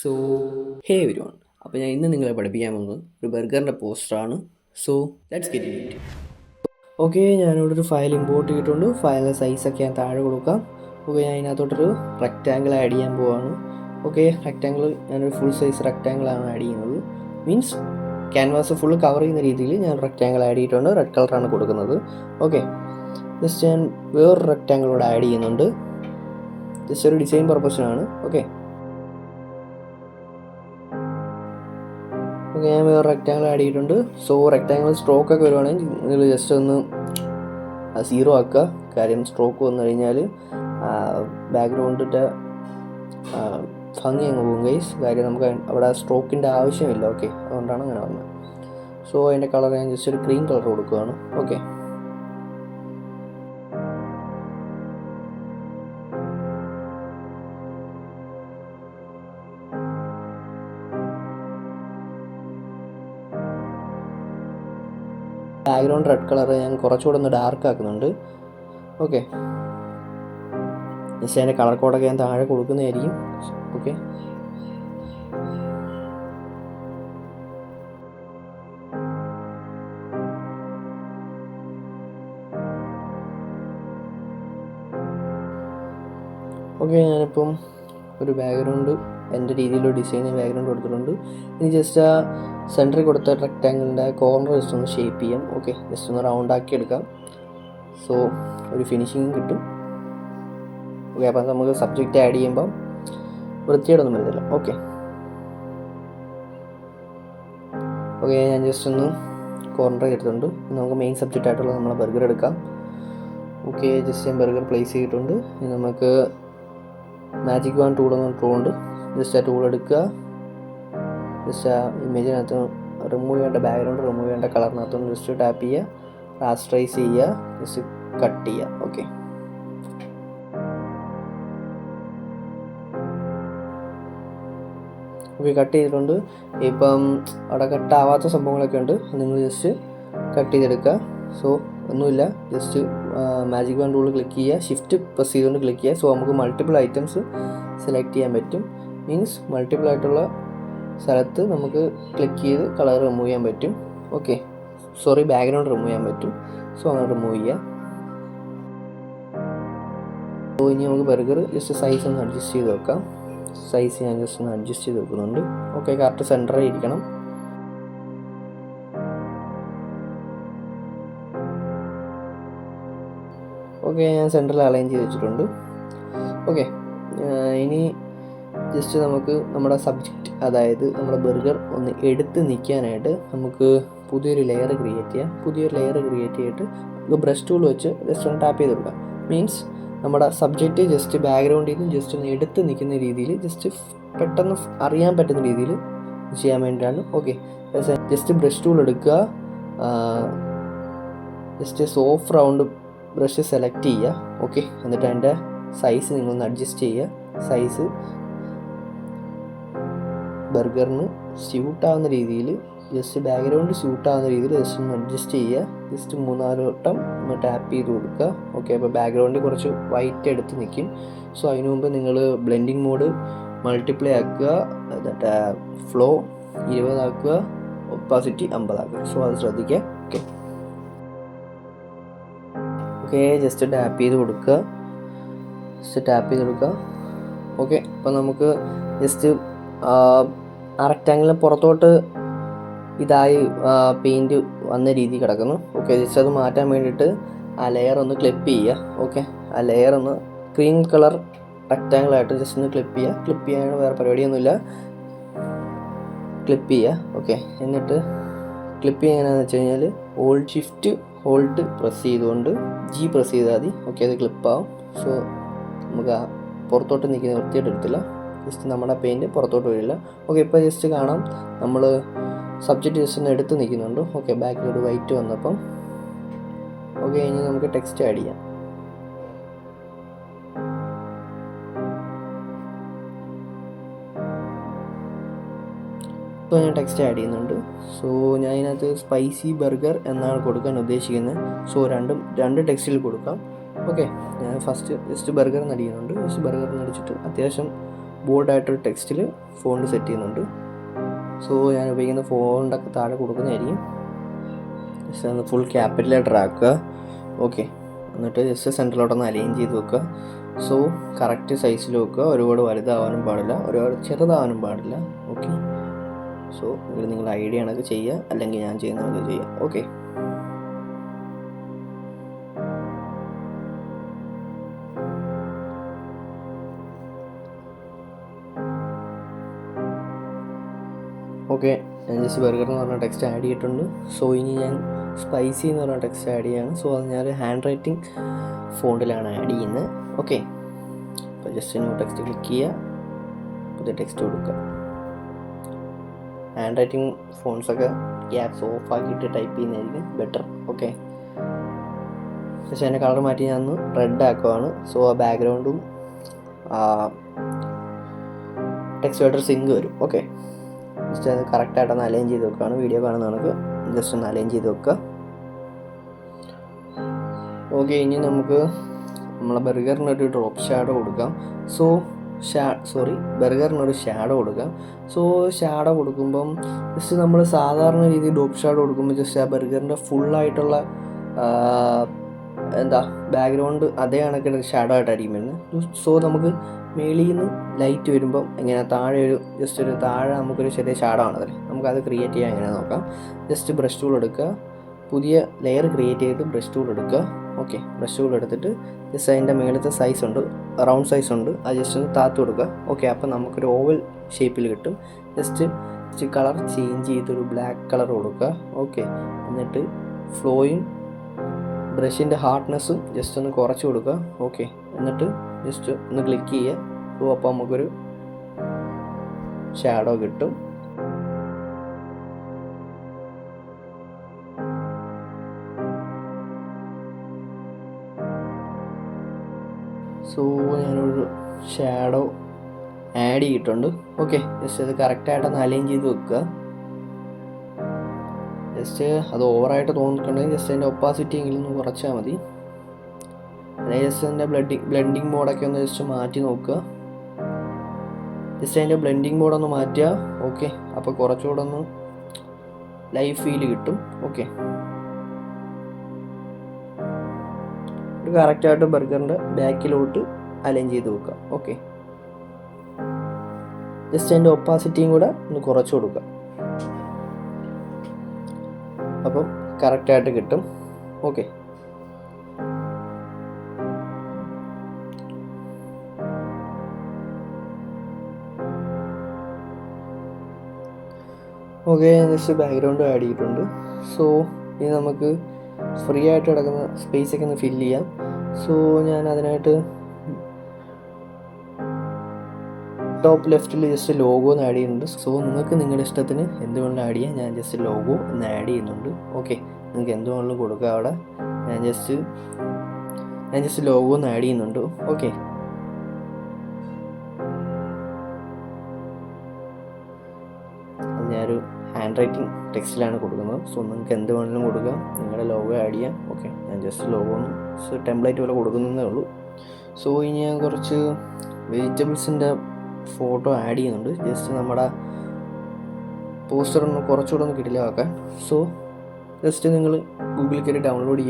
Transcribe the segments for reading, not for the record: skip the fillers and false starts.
So ഹേ everyone, അപ്പോൾ ഞാൻ ഇന്ന് നിങ്ങളെ പഠിപ്പിക്കാൻ പോകുന്നത് ഒരു ബർഗറിൻ്റെ പോസ്റ്ററാണ്. So let's get it. Okay, ഞാനിവിടെ ഒരു ഫയൽ ഇമ്പോർട്ട് ചെയ്തിട്ടുണ്ട്. ഫയലിൻ്റെ സൈസൊക്കെ ഞാൻ താഴെ കൊടുക്കാം. ഓക്കെ, ഞാൻ ഇതിനകത്തോട്ടൊരു റെക്റ്റാങ്കിൾ ആഡ് ചെയ്യാൻ പോവാണ്. ഓക്കെ, റെക്റ്റാങ്കിൾ ഞാനൊരു ഫുൾ സൈസ് റെക്റ്റാങ്കിളാണ് ആഡ് ചെയ്യുന്നത്. മീൻസ് ക്യാൻവാസ് ഫുൾ കവർ ചെയ്യുന്ന രീതിയിൽ ഞാൻ റെക്റ്റാങ്കിൾ ആഡ് ചെയ്തിട്ടുണ്ട്. റെഡ് കളറാണ് കൊടുക്കുന്നത്. ഓക്കെ, ജസ്റ്റ് ഞാൻ വേറൊരു റെക്റ്റാങ്കിളോട് ആഡ് ചെയ്യുന്നുണ്ട്. ജസ്റ്റ് ഒരു ഡിസൈൻ പർപ്പസിനാണ്. ഓക്കെ, ഞാൻ വേറെ റെക്റ്റാങ്കിൾ ആഡ് ചെയ്തിട്ടുണ്ട്. സോ റെക്റ്റാങ്കിൾ സ്ട്രോക്കൊക്കെ വരുവാണെങ്കിൽ നിങ്ങൾ ജസ്റ്റ് ഒന്ന് 0 ആക്കുക. കാര്യം സ്ട്രോക്ക് വന്നു കഴിഞ്ഞാൽ ബാക്ക്ഗ്രൗണ്ടിൻ്റെ ഭംഗി അങ്ങ് പോകും ഗൈസ്. കാര്യം നമുക്ക് അവിടെ സ്ട്രോക്കിൻ്റെ ആവശ്യമില്ല. ഓക്കെ, അതുകൊണ്ടാണ് അങ്ങനെ വന്നത്. സോ അതിൻ്റെ കളർ ഞാൻ ജസ്റ്റ് ഒരു ക്രീം കളർ കൊടുക്കുകയാണ്. ഓക്കെ, ബാക്ക്ഗ്രൗണ്ട് റെഡ് കളർ ഞാൻ കുറച്ചുകൂടെ ഒന്ന് ഡാർക്ക് ആക്കുന്നുണ്ട്. ഓക്കെ, ജസ്റ്റ് അതിൻ്റെ കളർ കോഡൊക്കെ ഞാൻ താഴെ കൊടുക്കുന്നതായിരിക്കും. ഓക്കെ, ഓക്കെ ഞാനിപ്പം ഒരു ബാക്ക്ഗ്രൗണ്ട് എൻ്റെ രീതിയിലൊരു ഡിസൈൻ ബാക്ക്ഗ്രൗണ്ട് കൊടുത്തിട്ടുണ്ട്. ഇനി ജസ്റ്റ് ആ സെൻറ്ററിൽ കൊടുത്ത റെക്റ്റാങ്കിളിൻ്റെ കോർണർ ജസ്റ്റ് ഒന്ന് ഷേപ്പ് ചെയ്യാം. ഓക്കെ, ജസ്റ്റ് ഒന്ന് റൗണ്ട് ആക്കി എടുക്കാം. സോ ഒരു ഫിനിഷിങ് കിട്ടും. ഓക്കെ, അപ്പം നമുക്ക് സബ്ജക്റ്റ് ആഡ് ചെയ്യുമ്പം വൃത്തിയോടൊന്നും വരുന്നില്ല. ഓക്കെ, ഓക്കെ ഞാൻ ജസ്റ്റ് ഒന്ന് കോർണർ എടുത്തിട്ടുണ്ട്. നമുക്ക് മെയിൻ സബ്ജക്റ്റ് ആയിട്ടുള്ള നമ്മളെ ബർഗർ എടുക്കാം. ഓക്കെ, ജസ്റ്റ് ഞാൻ ബർഗർ പ്ലേസ് ചെയ്തിട്ടുണ്ട്. ഇനി നമുക്ക് മാജിക് വാൻ ടൂൾ എന്ന ടൂളുണ്ട്. ജസ്റ്റ് ആ ടൂൾ എടുക്കുക. ജസ്റ്റ് ആ ഇമേജിനകത്ത് റിമൂവ് ചെയ്യേണ്ട ബാക്ക്ഗ്രൗണ്ട് റിമൂവ് ചെയ്യേണ്ട കളറിനകത്തൊന്ന് ജസ്റ്റ് ടാപ്പ് ചെയ്യുക, റാസ്റ്ററൈസ് ചെയ്യുക, ജസ്റ്റ് കട്ട് ചെയ്യുക. ഓക്കെ, ഓക്കെ കട്ട് ചെയ്തിട്ടുണ്ട്. ഇപ്പം അവിടെ കട്ടാവാത്ത സംഭവങ്ങളൊക്കെ ഉണ്ട്, നിങ്ങൾ ജസ്റ്റ് കട്ട് ചെയ്തെടുക്കുക. സോ ഒന്നുമില്ല, just magic van tool click ചെയ്യുക, ഷിഫ്റ്റ് പ്രസ് ചെയ്തുകൊണ്ട് ക്ലിക്ക് ചെയ്യുക. സോ നമുക്ക് മൾട്ടിപ്പിൾ ഐറ്റംസ് സെലക്ട് ചെയ്യാൻ പറ്റും. മീൻസ് മൾട്ടിപ്പിൾ ആയിട്ടുള്ള സ്ഥലത്ത് നമുക്ക് ക്ലിക്ക് ചെയ്ത് കളർ റിമൂവ് ചെയ്യാൻ പറ്റും. ഓക്കെ, സോറി ബാക്ക്ഗ്രൗണ്ട് റിമൂവ് ചെയ്യാൻ പറ്റും. സോ അങ്ങനെ റിമൂവ് ചെയ്യുക. സോ ഇനി നമുക്ക് ബർഗർ ജസ്റ്റ് സൈസ് ഒന്ന് അഡ്ജസ്റ്റ് ചെയ്ത് വെക്കാം. സൈസ് ഞാൻ ജസ്റ്റ് ഒന്ന് അഡ്ജസ്റ്റ് ചെയ്ത് വെക്കുന്നുണ്ട്. ഓക്കെ, കറക്റ്റ് സെൻറ്ററിൽ ഇരിക്കണം. ഓക്കെ, ഞാൻ സെൻറ്ററിൽ അലൈൻ ചെയ്ത് വെച്ചിട്ടുണ്ട്. ഓക്കെ, ഇനി ജസ്റ്റ് നമുക്ക് നമ്മുടെ സബ്ജക്റ്റ്, അതായത് നമ്മുടെ ബർഗർ ഒന്ന് എടുത്ത് നിൽക്കാനായിട്ട് നമുക്ക് പുതിയൊരു ലെയർ ക്രിയേറ്റ് ചെയ്യാം. പുതിയൊരു ലെയർ ക്രിയേറ്റ് ചെയ്തിട്ട് നമുക്ക് ബ്രഷ് ടൂൾ വെച്ച് ജസ്റ്റ് ഒന്ന് ടാപ്പ് ചെയ്ത് കൊടുക്കാം. മീൻസ് നമ്മുടെ സബ്ജക്റ്റ് ജസ്റ്റ് ബാക്ക്ഗ്രൗണ്ടിൽ നിന്ന് ജസ്റ്റ് ഒന്ന് എടുത്ത് നിൽക്കുന്ന രീതിയിൽ, ജസ്റ്റ് പെട്ടെന്ന് അറിയാൻ പറ്റുന്ന രീതിയിൽ ചെയ്യാൻ വേണ്ടിയിട്ടാണ്. ഓക്കെ, ജസ്റ്റ് ബ്രഷ് ടൂൾ എടുക്കുക. Just soft round brush select ചെയ്യുക. ഓക്കെ, എന്നിട്ട് അതിൻ്റെ സൈസ് നിങ്ങളൊന്ന് അഡ്ജസ്റ്റ് ചെയ്യുക. സൈസ് ബർഗറിന് സ്യൂട്ടാവുന്ന രീതിയിൽ, ജസ്റ്റ് ബാക്ക്ഗ്രൗണ്ട് സ്യൂട്ടാവുന്ന രീതിയിൽ ജസ്റ്റ് ഒന്ന് അഡ്ജസ്റ്റ് ചെയ്യുക. ജസ്റ്റ് 3-4 വട്ടം ഒന്ന് ടാപ്പ് ചെയ്ത് കൊടുക്കുക. ഓക്കെ, അപ്പോൾ ബാക്ക്ഗ്രൗണ്ടിൽ കുറച്ച് വൈറ്റ് എടുത്ത് നിൽക്കും. സോ അതിനു മുമ്പ് നിങ്ങൾ ബ്ലെൻഡിങ് മോഡ് മൾട്ടിപ്ലൈ ആക്കുക, എന്നിട്ട് ഫ്ലോ 20 ആക്കുക, ഒപ്പാസിറ്റി 50 ആക്കുക. സോ അത് ശ്രദ്ധിക്കുക. ഓക്കെ, ഓക്കെ ജസ്റ്റ് ടാപ്പ് ചെയ്ത് കൊടുക്കുക. ഓക്കെ, അപ്പോൾ നമുക്ക് ജസ്റ്റ് ആ റെക്റ്റാങ്കിളിന് പുറത്തോട്ട് ഇതായി പെയിൻറ്റ് വന്ന രീതി കിടക്കുന്നു. ഓക്കെ, ജസ്റ്റ് അത് മാറ്റാൻ വേണ്ടിയിട്ട് ആ ലെയർ ഒന്ന് ക്ലിപ്പ് ചെയ്യുക. ഓക്കെ, ആ ലെയർ ഒന്ന് ക്രീം കളർ റെക്റ്റാങ്കിളായിട്ട് ജസ്റ്റ് ഒന്ന് ക്ലിപ്പ് ചെയ്യാൻ വേറെ പരിപാടിയൊന്നുമില്ല. ക്ലിപ്പ് ചെയ്യുക. ഓക്കെ, എന്നിട്ട് ക്ലിപ്പ് ചെയ്യാനാണെന്ന് വെച്ച് കഴിഞ്ഞാൽ ഹോൾഡ് പ്രസ് ചെയ്തുകൊണ്ട് G പ്രസ് ചെയ്താൽ മതി. ഓക്കെ, അത് ക്ലിപ്പാവും. സോ നമുക്ക് ആ പുറത്തോട്ട് നിൽക്കുന്ന വൃത്തിയായിട്ട് എടുത്തില്ല. ജസ്റ്റ് നമ്മുടെ പെയിൻറ്റ് പുറത്തോട്ട് വരില്ല. ഓക്കെ, ഇപ്പോൾ ജസ്റ്റ് കാണാം നമ്മൾ സബ്ജക്റ്റ് ജസ്റ്റ് ഒന്ന് എടുത്ത് നിൽക്കുന്നുണ്ട്. ഓക്കെ, ബാക്കിലൊരു വൈറ്റ് വന്നപ്പം. ഓക്കെ, ഇനി നമുക്ക് ടെക്സ്റ്റ് ആഡ് ചെയ്യാം. ഇപ്പോൾ ഞാൻ ടെക്സ്റ്റ് ആഡ് ചെയ്യുന്നുണ്ട്. സോ ഞാൻ ഇതിനകത്ത് സ്പൈസി ബർഗർ എന്നാണ് കൊടുക്കാൻ ഉദ്ദേശിക്കുന്നത്. സോ രണ്ട് ടെക്സ്റ്റിൽ കൊടുക്കാം. ഓക്കെ, ഞാൻ ഫസ്റ്റ് ജസ്റ്റ് ബർഗർ എന്ന് അടിക്കുന്നുണ്ട്. ജസ്റ്റ് ബർഗർ എന്ന് അടിച്ചിട്ട് അത്യാവശ്യം ബോൾഡായിട്ടൊരു ടെക്സ്റ്റിൽ ഫോണ്ട് സെറ്റ് ചെയ്യുന്നുണ്ട്. സോ ഞാൻ ഉപയോഗിക്കുന്ന ഫോണ്ടൊക്കെ താഴെ കൊടുക്കുന്നതായിരിക്കും. ജസ്റ്റ് ഒന്ന് ഫുൾ ക്യാപിറ്റൽ ലെറ്റർ ആക്കുക. ഓക്കെ, എന്നിട്ട് ജസ്റ്റ് സെൻറ്ററിലോട്ടൊന്ന് അലൈൻ ചെയ്ത് വെക്കുക. സോ കറക്റ്റ് സൈസിൽ വെക്കുക. ഒരുപാട് വലുതാവാനും പാടില്ല, ഒരുപാട് ചെറുതാവാനും പാടില്ല. ഓക്കെ, സോ ഇത് നിങ്ങളുടെ ഐഡിയ ആണൊക്കെ ചെയ്യുക, അല്ലെങ്കിൽ ഞാൻ ചെയ്യുന്നതൊക്കെ ചെയ്യുക. ഓക്കെ, ഓക്കെ, ഞാൻ ജസ്റ്റ് ബർഗർ എന്ന് പറഞ്ഞ ടെക്സ്റ്റ് ആഡ് ചെയ്തിട്ടുണ്ട്. സോ ഇനി ഞാൻ സ്പൈസി എന്ന് പറഞ്ഞ ടെക്സ്റ്റ് ആഡ് ചെയ്യാണ്. സോ അത് ഞാൻ ഹാൻഡ് റൈറ്റിംഗ് ഫോണ്ടിലാണ് ആഡ് ചെയ്യുന്നത്. ഓക്കെ, അപ്പോൾ ജസ്റ്റ് ന്യൂ ടെക്സ്റ്റ് ക്ലിക്ക് ചെയ്യുക, പുതിയ ടെക്സ്റ്റ് കൊടുക്കുക. ഹാൻഡ് റൈറ്റിംഗ് ഫോൺസൊക്കെ ഗ്യാപ്സ് ഓഫ് ആക്കിയിട്ട് ടൈപ്പ് ചെയ്യുന്നതായിരിക്കും ബെറ്റർ. ഓക്കെ, പക്ഷേ അതിൻ്റെ കളർ മാറ്റി ഞാൻ ഒന്ന് റെഡ് ആക്കുവാണ്. സോ ആ ബാക്ക്ഗ്രൗണ്ടും ടെക്സ്റ്റുമായിട്ടൊരു സിങ്ക് വരും. ഓക്കെ, ജസ്റ്റ് അത് കറക്റ്റായിട്ടൊന്ന് അലൈൻ ചെയ്ത് വെക്കുകയാണ്. വീഡിയോ കാണുന്ന നമുക്ക് ജസ്റ്റ് ഒന്ന് അലൈൻ ചെയ്ത് വെക്കുക. ഓക്കെ, ഇനി നമുക്ക് നമ്മളെ ബർഗറിനൊരു ഡ്രോപ്പ് ഷാഡോ കൊടുക്കാം. സോ ബർഗറിനൊരു ഷാഡോ കൊടുക്കാം. സോ ഷാഡോ കൊടുക്കുമ്പം ജസ്റ്റ് നമ്മൾ സാധാരണ രീതിയിൽ ഡ്രോപ്പ് ഷാഡോ കൊടുക്കുമ്പോൾ ജസ്റ്റ് ആ ബർഗറിൻ്റെ ഫുള്ളായിട്ടുള്ള ബാക്ക്ഗ്രൗണ്ട് അതേ കണക്കിന് ഷാഡോ ആയിട്ടായിരിക്കും വരുന്നത്. സോ നമുക്ക് മേളിൽ നിന്ന് ലൈറ്റ് വരുമ്പം എങ്ങനെ താഴെ ഒരു താഴെ നമുക്കൊരു ചെറിയ ഷാഡോ ആണതല്ലേ, നമുക്കത് ക്രിയേറ്റ് ചെയ്യാൻ എങ്ങനെ നോക്കാം. ജസ്റ്റ് ബ്രഷ് ടൂൾ എടുക്കുക, പുതിയ ലെയർ ക്രിയേറ്റ് ചെയ്തിട്ട് ബ്രഷ് ടൂൾ എടുക്കുക. ഓക്കെ, ബ്രഷ് ടൂൾ എടുത്തിട്ട് ജസ്റ്റ് അതിൻ്റെ മേളത്തെ സൈസ് ഉണ്ട്, റൗണ്ട് സൈസ് ഉണ്ട്, അത് ജസ്റ്റ് ഒന്ന് താത്ത് കൊടുക്കുക. ഓക്കെ, അപ്പോൾ നമുക്കൊരു ഓവൽ ഷേപ്പിൽ കിട്ടും. ജസ്റ്റ് കളർ ചേഞ്ച് ചെയ്തൊരു ബ്ലാക്ക് കളർ കൊടുക്കുക. ഓക്കെ, എന്നിട്ട് ഫ്ലോയും ബ്രഷിൻ്റെ ഹാർഡ്നെസ്സും ജസ്റ്റ് ഒന്ന് കുറച്ച് കൊടുക്കുക. ഓക്കെ, എന്നിട്ട് ജസ്റ്റ് ഒന്ന് ക്ലിക്ക് ചെയ്യുക. സോ അപ്പോൾ നമുക്കൊരു ഷാഡോ കിട്ടും. സോ ഞാനൊരു ഷാഡോ ആഡ് ചെയ്തിട്ടുണ്ട്. ഓക്കെ, ജസ്റ്റ് അത് കറക്റ്റായിട്ടൊന്ന് അലൈൻ ചെയ്ത് വെക്കുക. ജസ്റ്റ് അത് ഓവറായിട്ട് തോന്നിയിട്ടുണ്ടെങ്കിൽ ജസ്റ്റ് അതിൻ്റെ ഒപ്പാസിറ്റി എങ്കിലും ഒന്ന് കുറച്ചാൽ മതി. അല്ലെങ്കിൽ ജസ്റ്റ് അതിൻ്റെ ബ്ലെൻഡിങ് മോഡൊക്കെ ഒന്ന് ജസ്റ്റ് മാറ്റി നോക്കുക. ജസ്റ്റ് അതിൻ്റെ ബ്ലെൻഡിങ് മോഡൊന്ന് മാറ്റുക. ഓക്കെ, അപ്പോൾ കുറച്ചുകൂടെ ഒന്ന് ലൈവ് ഫീൽ കിട്ടും. ഓക്കെ, ഒരു കറക്റ്റായിട്ട് ബർഗറിൻ്റെ ബാക്കിലോട്ട് അലൈൻ ചെയ്ത് വെക്കുക. ഓക്കെ, ജസ്റ്റ് അതിൻ്റെ ഒപ്പാസിറ്റിയും കൂടെ ഒന്ന് കുറച്ച് കൊടുക്കുക. അപ്പം കറക്റ്റായിട്ട് കിട്ടും. ഓക്കെ, ജസ്റ്റ് ബാക്ക്ഗ്രൗണ്ട് ആഡ് ചെയ്തിട്ടുണ്ട്. സോ ഇനി നമുക്ക് ഫ്രീ ആയിട്ട് കിടക്കുന്ന സ്പേസൊക്കെ ഒന്ന് ഫില്ല് ചെയ്യാം. സോ ഞാൻ അതിനായിട്ട് ടോപ്പ് ലെഫ്റ്റിൽ ജസ്റ്റ് ലോഗോ ഒന്ന് ആഡ് ചെയ്യുന്നുണ്ട്. സോ നിങ്ങൾക്ക് നിങ്ങളുടെ ഇഷ്ടത്തിന് എന്തുകൊണ്ടും ആഡ് ചെയ്യാം. ഞാൻ ജസ്റ്റ് ലോഗോ ഒന്ന് ആഡ് ചെയ്യുന്നുണ്ട്. ഓക്കെ, നിങ്ങൾക്ക് എന്തുകൊണ്ടും കൊടുക്കുക അവിടെ. ഞാൻ ജസ്റ്റ് ലോഗോ ഒന്ന് ആഡ് ചെയ്യുന്നുണ്ട്. ഓക്കെ, ഞാനൊരു ഹാൻഡ് റൈറ്റിംഗ് ടെക്സ്റ്റിലാണ് കൊടുക്കുന്നത്. സോ നിങ്ങൾക്ക് എന്ത് വേണമെങ്കിലും കൊടുക്കാം, നിങ്ങളുടെ ലോഗോ ആഡ് ചെയ്യാം. ഓക്കെ, ഞാൻ ജസ്റ്റ് ലോഗോ ഒന്ന് ടെംപ്ലേറ്റ് പോലെ കൊടുക്കുന്നതേ ഉള്ളൂ. സോ ഇനി ഞാൻ കുറച്ച് വെജിറ്റബിൾസിൻ്റെ ഫോട്ടോ ആഡ് ചെയ്യുന്നുണ്ട്. ജസ്റ്റ് നമ്മുടെ പോസ്റ്റർ ഒന്ന് കുറച്ചുകൂടെ ഒന്ന് കിടിലമാക്കാൻ. സോ ജസ്റ്റ് നിങ്ങൾ ഗൂഗിളിൽ കയറി ഡൗൺലോഡ്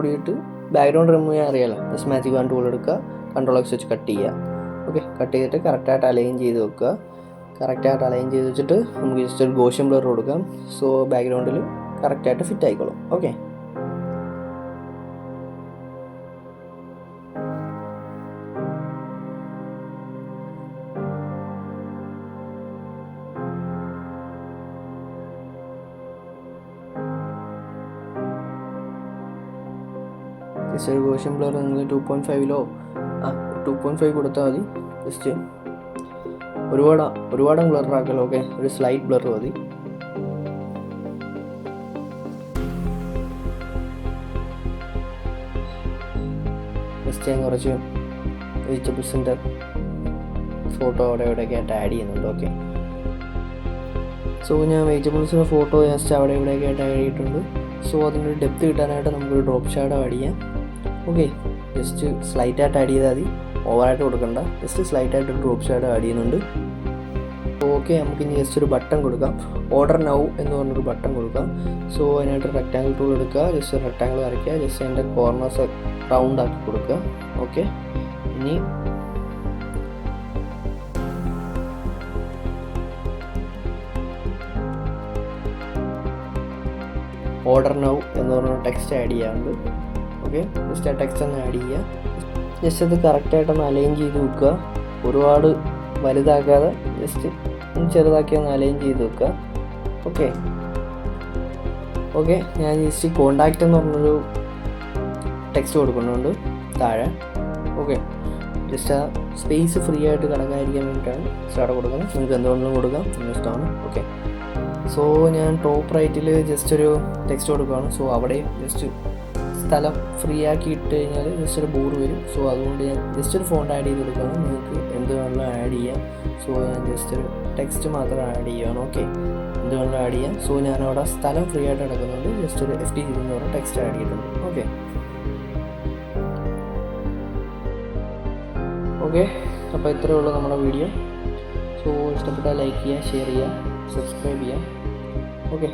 ചെയ്തിട്ട് ബാക്ക്ഗ്രൗണ്ട് റിമൂവ് ചെയ്യാൻ അറിയാമല്ലോ. ജസ്റ്റ് മാജിക് വാൻ ടൂൾ എടുക്കുക, കൺട്രോൾ എക്സ് വെച്ച് കട്ട് ചെയ്യുക. ഓക്കെ, കട്ട് ചെയ്തിട്ട് കറക്റ്റായിട്ട് അലൈൻ ചെയ്ത് വെക്കുക. കറക്റ്റായിട്ട് അലൈൻ ചെയ്ത് വെച്ചിട്ട് നമുക്ക് ജസ്റ്റ് ഒരു ഗോഷൻ ബ്ലർ കൊടുക്കാം. സോ ബാക്ക്ഗ്രൗണ്ടിൽ കറക്റ്റായിട്ട് ഫിറ്റ് ആയിക്കോളും. ഓക്കെ, ജസ്റ്റ് ഒരു ഗോഷൻ ബ്ലർ നിങ്ങൾ 2.5 2.5 കൊടുത്താൽ മതി. ജസ്റ്റ് ഒരുപാട് ബ്ലറാക്കല്ലോ. ഓക്കെ, ഒരു സ്ലൈറ്റ് ബ്ലർ മതി. ജസ്റ്റ് ഞാൻ കുറച്ച് വെജിറ്റബിൾസിൻ്റെ ഫോട്ടോ എവിടെയൊക്കെ ആയിട്ട് ആഡ് ചെയ്യുന്നുണ്ട്. ഓക്കെ, സോ ഞാൻ വെജിറ്റബിൾസിൻ്റെ ഫോട്ടോ ജസ്റ്റ് എവിടെയൊക്കെ ആയിട്ട് ആഡ് ചെയ്തിട്ടുണ്ട്. സോ അതിൻ്റെ ഡെപ്ത് കിട്ടാനായിട്ട് നമുക്കൊരു ഡ്രോപ്പ് ഷാഡോ ആഡ് ചെയ്യാം. ഓക്കെ, ജസ്റ്റ് സ്ലൈറ്റായിട്ട് ആഡ് ചെയ്താൽ മതി. ഓവറായിട്ട് കൊടുക്കണ്ട, ജസ്റ്റ് സ്ലൈറ്റായിട്ട് ഡ്രോപ്പ് ഷാഡോ ആഡ് ചെയ്യുന്നുണ്ട്. ഓക്കെ, നമുക്കിനി ജസ്റ്റ് ഒരു ബട്ടൺ കൊടുക്കാം. ഓർഡർ നൗ എന്ന് പറഞ്ഞൊരു ബട്ടൺ കൊടുക്കാം. സോ അതിനായിട്ട് റെക്റ്റാങ്കിൾ ടൂൾ എടുക്കുക, ജസ്റ്റ് റെക്റ്റാങ്കിൾ വരയ്ക്കുക, ജസ്റ്റ് അതിൻ്റെ കോർണേഴ്സ് റൗണ്ട് ആക്കി കൊടുക്കുക. ഓക്കെ, ഇനി ഓർഡർ നൗ എന്ന് പറഞ്ഞ ടെക്സ്റ്റ് ആഡ് ചെയ്യാറുണ്ട്. ഓക്കെ, ജസ്റ്റ് ആ ടെക്സ്റ്റ് ഒന്ന് ആഡ് ചെയ്യുക. ജസ്റ്റ് അത് കറക്റ്റായിട്ടൊന്ന് അലൈൻ ചെയ്ത് വെക്കുക. ഒരുപാട് വലുതാക്കാതെ ജസ്റ്റ് ചെറുതാക്കി ഒന്ന് അലൈൻ ചെയ്ത് വെക്കുക. ഓക്കെ ഓക്കെ ഞാൻ ജസ്റ്റ് കോണ്ടാക്റ്റ് എന്ന് പറഞ്ഞൊരു ടെക്സ്റ്റ് കൊടുക്കുന്നുണ്ട് താഴെ. ഓക്കെ, ജസ്റ്റ് ആ സ്പേസ് ഫ്രീ ആയിട്ട് കിടക്കാതിരിക്കാൻ വേണ്ടിയിട്ടാണ് സ്റ്റാർട്ട് കൊടുക്കുന്നത്. നിങ്ങൾക്ക് എന്തുകൊണ്ടും കൊടുക്കാം, ഇഷ്ടമാണ്. ഓക്കെ, സോ ഞാൻ ടോപ്പ് റൈറ്റിൽ ജസ്റ്റ് ഒരു ടെക്സ്റ്റ് കൊടുക്കുകയാണ്. സോ അവിടെ ജസ്റ്റ് സ്ഥലം ഫ്രീ ആക്കി ഇട്ട് കഴിഞ്ഞാൽ ജസ്റ്റ് ഒരു ബോർഡ് വരും. സോ അതുകൊണ്ട് ഞാൻ ജസ്റ്റ് ഒരു ഫോണ്ട് ആഡ് ചെയ്ത് കൊടുക്കുകയാണ്. നിങ്ങൾക്ക് എന്ത് വേണമെങ്കിലും ആഡ് ചെയ്യാം. സോ ഞാൻ ജസ്റ്റ് ഒരു ടെക്സ്റ്റ് മാത്രം ആഡ് ചെയ്യുകയാണ്. ഓക്കെ, എന്ത് വേണമെങ്കിലും ആഡ് ചെയ്യാം. സോ ഞാനവിടെ സ്ഥലം ഫ്രീ ആയിട്ട് നടക്കുന്നുണ്ട്. ജസ്റ്റ് ഒരു FTG എന്ന് പറഞ്ഞ ടെക്സ്റ്റ് ആഡ് ചെയ്തിട്ടുണ്ട്. ഓക്കെ ഓക്കെ അപ്പോൾ ഇത്രയേ ഉള്ളൂ നമ്മുടെ വീഡിയോ. സോ ഇഷ്ടപ്പെട്ടാൽ ലൈക്ക് ചെയ്യുക, ഷെയർ ചെയ്യുക, സബ്സ്ക്രൈബ് ചെയ്യുക. ഓക്കെ.